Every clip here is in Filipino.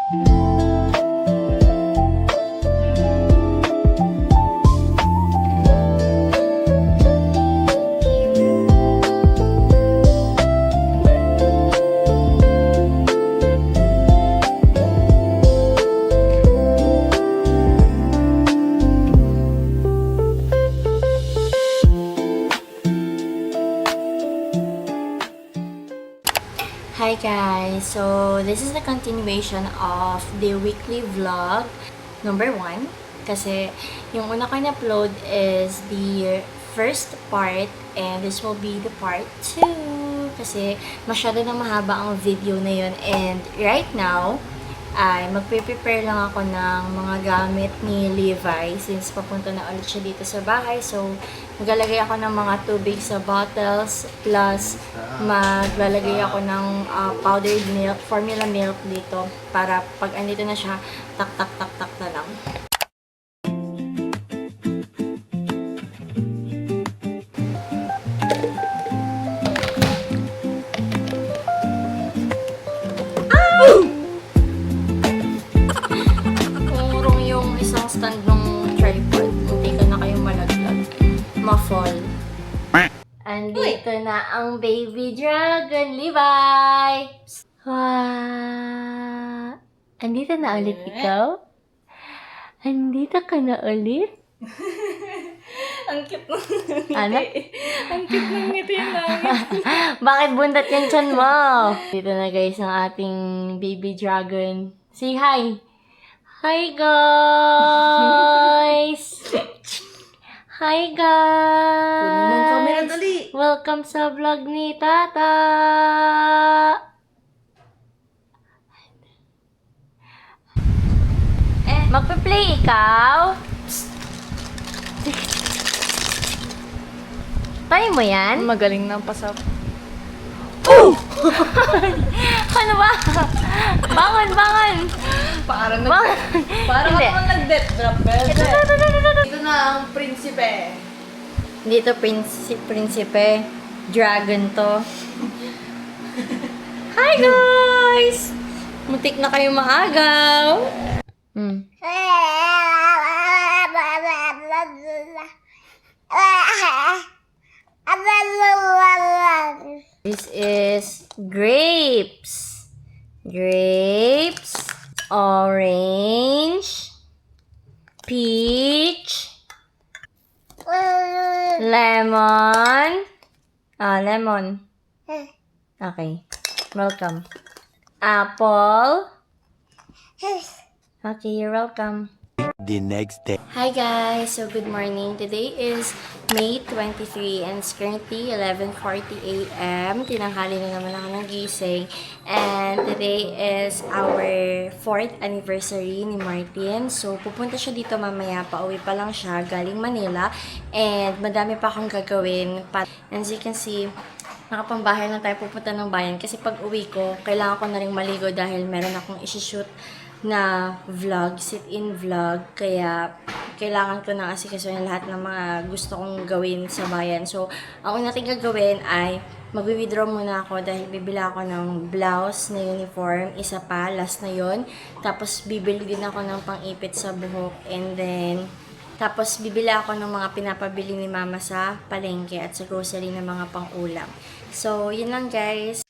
Hi guys! So, this is the continuation of the weekly vlog number 1. Kasi, yung una ko na-upload is the first part and this will be the part 2. Kasi, masyado na mahaba ang video na yun. And right now, ay magpe-prepare lang ako ng mga gamit ni Levi since papunta na ulit siya dito sa bahay. So, maglalagay ako ng mga tubig sa bottles plus maglalagay ako ng powdered milk, formula milk dito para pag andito na siya, tak tak tak tak na lang. Stand ng tripod, hindi ka na kayong malaglag, ma-fall. Andito na ang baby dragon, Levi! Wow! Andito na ulit ikaw? Andito ka na ulit? Ang cute ng ngiti. Ano? Ang cute ng ngiti namin. Bakit bundat yung tiyan mo? Dito na guys ang ating baby dragon. Say hi! Hi guys! Hi guys! Kunin mo ang camera, dali. Welcome sa vlog ni Tata! Magpa-play ikaw? Tayo mo yan? Magaling na pasap. Ano ba? Bangon, bangon! Parang Hindi. ako nag-death drop. Ito na ang prinsipe. Dito, prinsipe. Dragon to. Hi, guys! Muntik na kayo maagaw. This is grapes. Grapes. Orange. Peach. Lemon. Lemon. Okay. Welcome. Apple. Okay, you're welcome. The next day. Hi guys! So good morning. Today is May 23 and it's currently 11:40 a.m. Tinanghali na naman ako ng gising. And today is our 4th anniversary ni Martin. So pupunta siya dito mamaya. Pauwi pa lang siya galing Manila. And madami pa akong gagawin. And as you can see, nakapambahay na tayo pupunta ng bayan. Kasi pag uwi ko, kailangan ko na rin maligo dahil meron akong isi-shoot na vlog, sit-in vlog, kaya kailangan ko na asikasuhin lahat ng mga gusto kong gawin sa bayan. So, ang una natin gagawin ay mag-withdraw muna ako dahil bibili ako ng blouse na uniform, isa pa, last na yon. Tapos, bibili din ako ng pang-ipit sa buhok and then, tapos bibili ako ng mga pinapabili ni mama sa palengke at sa grocery ng mga pang-ulam. So, yun lang guys.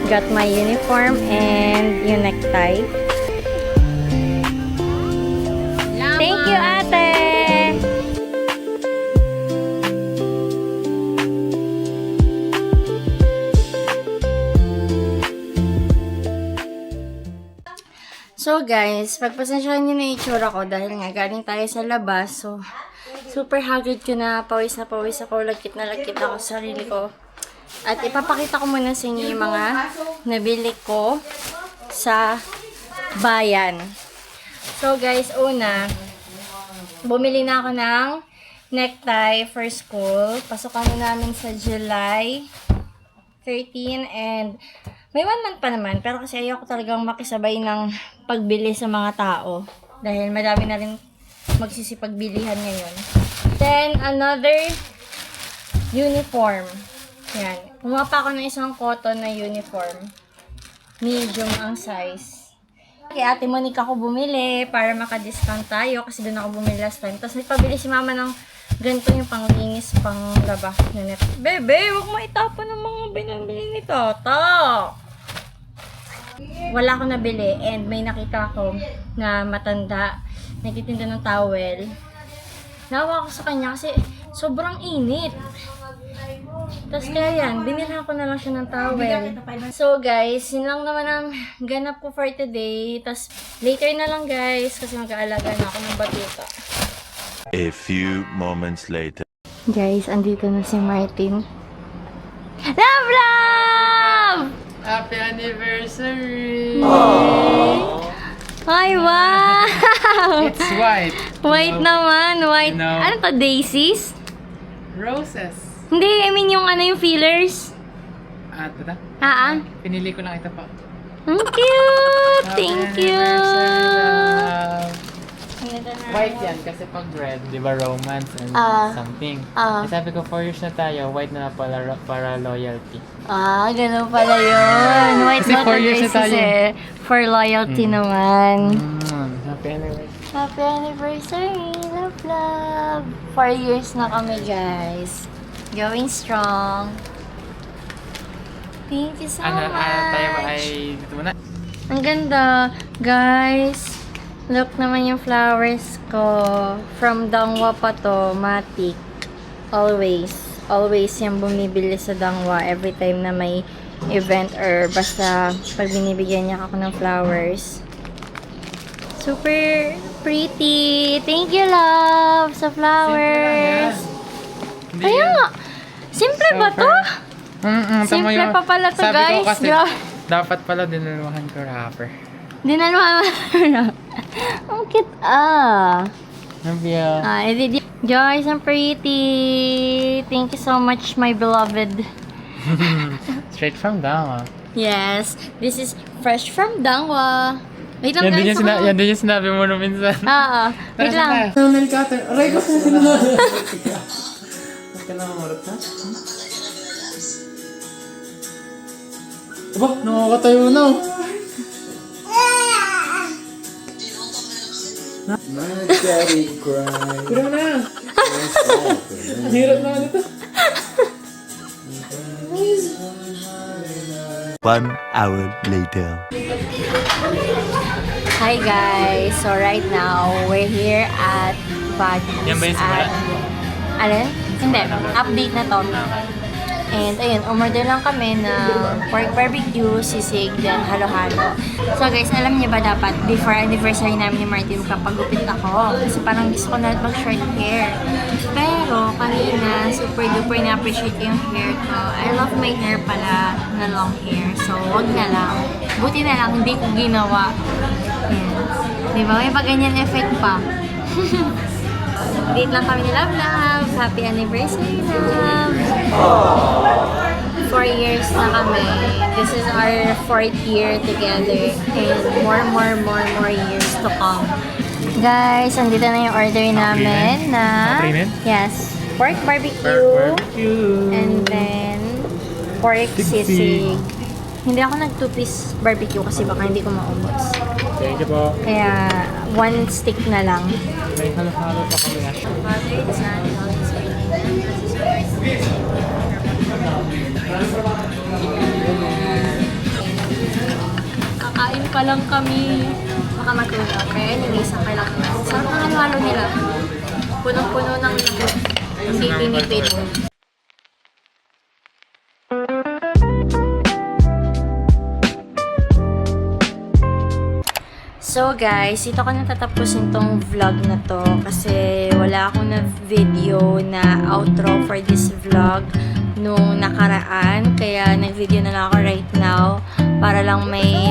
Got my uniform and yung necktie. Thank you, ate! So guys, pagpasensyahan niyo na itsura ko dahil nga galing tayo sa labas. So, super haggard ko na pawis ako, lagkit na lagkit ako sa sarili ko. At ipapakita ko muna sa inyo yung mga nabili ko sa bayan. So guys, una, bumili na ako ng necktie for school. Pasukan na namin sa July 13 and may 1 month pa naman. Pero kasi ayoko talagang makisabay ng pagbili sa mga tao. Dahil madami na rin magsisipagbilihan ngayon. Then, another uniform. Yan. Kumuha pa ako ng isang cotton na uniform. Medium ang size. Kay Ate Monique ako bumili para maka-discount tayo kasi doon ako bumili last time. Tapos nagpabili si mama ng ganito yung panglinis, panglaba na net. Bebe, huwag mo itapon ng mga binabili ni Tata. Wala akong nabili and may nakita ako na matanda, nagtitinda ng towel. Nawa ko sa kanya kasi sobrang init. Tapos kaya yan, binilhan ko na lang siya ng towel. So guys, yun lang naman ang ganap ko for today. Tapos later na lang guys, kasi mag-aalaga na ako ng batuta. A few moments later. Guys, andito na si Martin. Love, love! Happy anniversary! Ay, wow! It's white. White naman, white. No. Ano to, daisies? Roses. Hindi, I mean yung ano yung fillers. Ito na. Pinili ko lang ito pa. Ang cute! Happy Thank you! anniversary, love. White yan kasi pag red, di ba romance and something. Sabi ko 4 years na tayo, white na para loyalty. Ganun pala yun. White Kasi not 4 years na tayo. For loyalty naman. Happy anniversary. Happy anniversary! Love, love! 4 years na kami, guys. Going strong. Thank you so much. Tayo ba ay dito muna? Ang ganda, guys. Look naman yung flowers ko. From Dangwa pa to, Matic. Always. Always yung bumibili sa Dangwa every time na may event or basta pag binibigyan niya ako ng flowers. Super pretty. Thank you, love, sa flowers. Kaya nga. Simple ba to? Simple pa pala to, sabi guys. ko kasi, Grabe. dapat pala dinaluhan ko rapper. Dinaluhan mo. Ang cute, Guys, I'm pretty. Thank you so much, my beloved. Straight from Dangwa. Yes, this is fresh from Dangwa. Wait lang, guys. Yan din yung sinabi mo nung minsan. Wait lang. Nail cutter. Aray ko. Huwag ka na mamarap ha? Aba, nakakatayo na. My daddy cried. Puro mo na. Ang hirap na nito. 1 hour later. Hi, guys. So, right now, we're here at Baguio. Yan ba yung simula? Alin? Hindi. Update na to. And, ayun, umorder lang kami ng pork barbecue, sisig, then halo-halo. So, guys, alam niyo ba dapat, before anniversary namin ni Martin, kapagupit ako. Kasi parang gusto ko na mag-short hair. Pero, kanina, super duper na-appreciate ko yung hair ko. I love my hair pala na long hair. So, wag na lang. Buti na lang, hindi ko ginawa. Yan. Di ba? May pag-ganyan effect pa. Date lang kami ni Love Love. Happy anniversary, Love. 4 years na kami. This is our 4th year together. And more years to come. Guys, andito na yung order namin na... Kaprinin? Yes. Pork barbecue. Barbecue. And then, pork sisig. Hindi ako nag-2-piece barbecue kasi baka hindi ko maubos. Thank you po. Kaya, 1 stick na lang. May halo-halo pa kami na. Kakain pa lang kami. Baka matulog. Kaya anyways, okay lang. Sarap ng halo-halo nila. Punong-puno ng lukot. Hindi pinipid. So guys, ito ko natatapusin tong vlog na to kasi wala akong na video na outro for this vlog nung nakaraan. Kaya nag-video na lang ako right now para lang may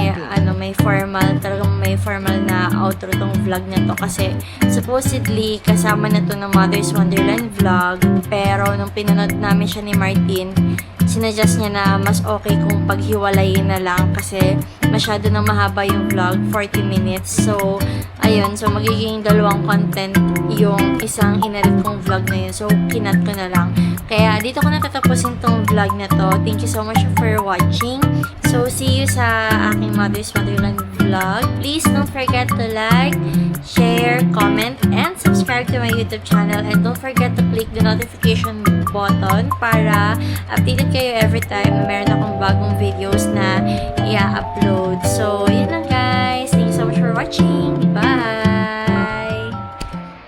may formal na outro tong vlog na to kasi supposedly kasama na to ng Mother's Wonderland vlog, pero nung pinanood namin siya ni Martin, sinadjust niya na mas okay kung paghiwalayin na lang kasi masyado nang mahaba yung vlog, 40 minutes. So, ayun. So, magiging dalawang content yung isang inarit kong vlog na yun. So, kinat ko na lang. Kaya, dito ko natatapusin tong vlog na to. Thank you so much for watching. So, see you sa aking Mother's Wonderland vlog. Please don't forget to like, share, comment, and subscribe to my YouTube channel. And don't forget to click the notification button para updated kayo every time na meron akong bagong videos na i-upload. So, yun lang guys. Thank you so much for watching. Bye!